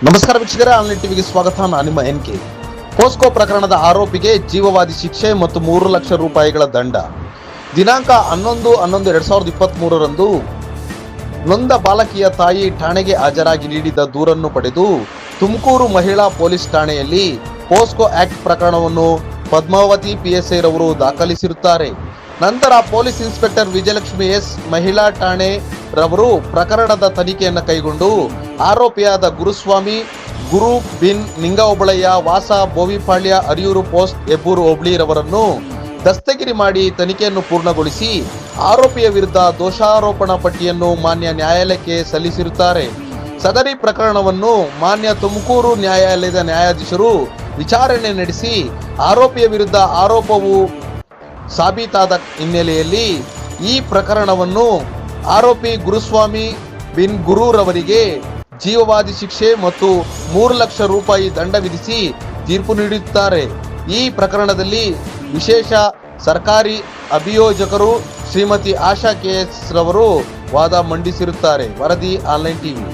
ನಮಸ್ಕಾರ ವೀಕ್ಷಕರೇ, ಆನ್ಲೈನ್ ಟಿವಿಗೆ ಸ್ವಾಗತ. ನಾನು ನಿಮ್ಮ NK. ಪೋಸ್ಕೋ ಪ್ರಕರಣದ ಆರೋಪಿಗೆ ಜೀವವಾದಿ ಶಿಕ್ಷೆ ಮತ್ತು 3 ಲಕ್ಷ ರೂಪಾಯಿಗಳ ದಂಡ. ದಿನಾಂಕ 11/11/2023ರಂದು ನೊಂದ ಬಾಲಕಿಯ ತಾಯಿ ಠಾಣೆಗೆ ಹಾಜರಾಗಿ ನೀಡಿದ ದೂರನ್ನು ಪಡೆದು ತುಮಕೂರು ಮಹಿಳಾ ಪೊಲೀಸ್ ಠಾಣೆಯಲ್ಲಿ ಪೋಸ್ಕೋ ಆಕ್ಟ್ ಪ್ರಕರಣವನ್ನು ಪದ್ಮಾವತಿ PSI ರವರು ದಾಖಲಿಸಿರುತ್ತಾರೆ. ನಂತರ ಪೊಲೀಸ್ ಇನ್ಸ್ಪೆಕ್ಟರ್ ವಿಜಯಲಕ್ಷ್ಮಿ S ಮಹಿಳಾ ಠಾಣೆ ರವರು ಪ್ರಕರಣದ ತನಿಖೆಯನ್ನು ಕೈಗೊಂಡು ಆರೋಪಿಯಾದ ಗುರುಸ್ವಾಮಿ ಗುರು ಬಿನ್ ನಿಂಗಹೊಬಳಯ್ಯ ವಾಸ ಬೋವಿಪಾಳ್ಯ ಅರಿಯೂರು ಪೋಸ್ಟ್ ಹೆಬ್ಬೂರು ಹೋಬಳಿ ರವರನ್ನು ದಸ್ತಗಿರಿ ಮಾಡಿ ತನಿಖೆಯನ್ನು ಪೂರ್ಣಗೊಳಿಸಿ ಆರೋಪಿಯ ವಿರುದ್ಧ ದೋಷಾರೋಪಣಾ ಪಟ್ಟಿಯನ್ನು ಮಾನ್ಯ ನ್ಯಾಯಾಲಯಕ್ಕೆ ಸಲ್ಲಿಸಿರುತ್ತಾರೆ. ಸದರಿ ಪ್ರಕರಣವನ್ನು ಮಾನ್ಯ ತುಮಕೂರು ನ್ಯಾಯಾಲಯದ ನ್ಯಾಯಾಧೀಶರು ವಿಚಾರಣೆ ನಡೆಸಿ ಆರೋಪಿಯ ವಿರುದ್ಧ ಆರೋಪವು ಸಾಬೀತಾದ ಹಿನ್ನೆಲೆಯಲ್ಲಿ ಈ ಪ್ರಕರಣವನ್ನು ಆರೋಪಿ ಗುರುಸ್ವಾಮಿ ಬಿನ್ ಗುರೂರವರಿಗೆ ಜೀವವಾದಿ ಶಿಕ್ಷೆ ಮತ್ತು 3 ಲಕ್ಷ ರೂಪಾಯಿ ದಂಡ ವಿಧಿಸಿ ತೀರ್ಪು ನೀಡುತ್ತಾರೆ. ಈ ಪ್ರಕರಣದಲ್ಲಿ ವಿಶೇಷ ಸರ್ಕಾರಿ ಅಭಿಯೋಜಕರು ಶ್ರೀಮತಿ ಆಶಾ KS ರವರು ವಾದ ಮಂಡಿಸಿರುತ್ತಾರೆ. ವರದಿ ಆನ್ಲೈನ್ ಟಿವಿ.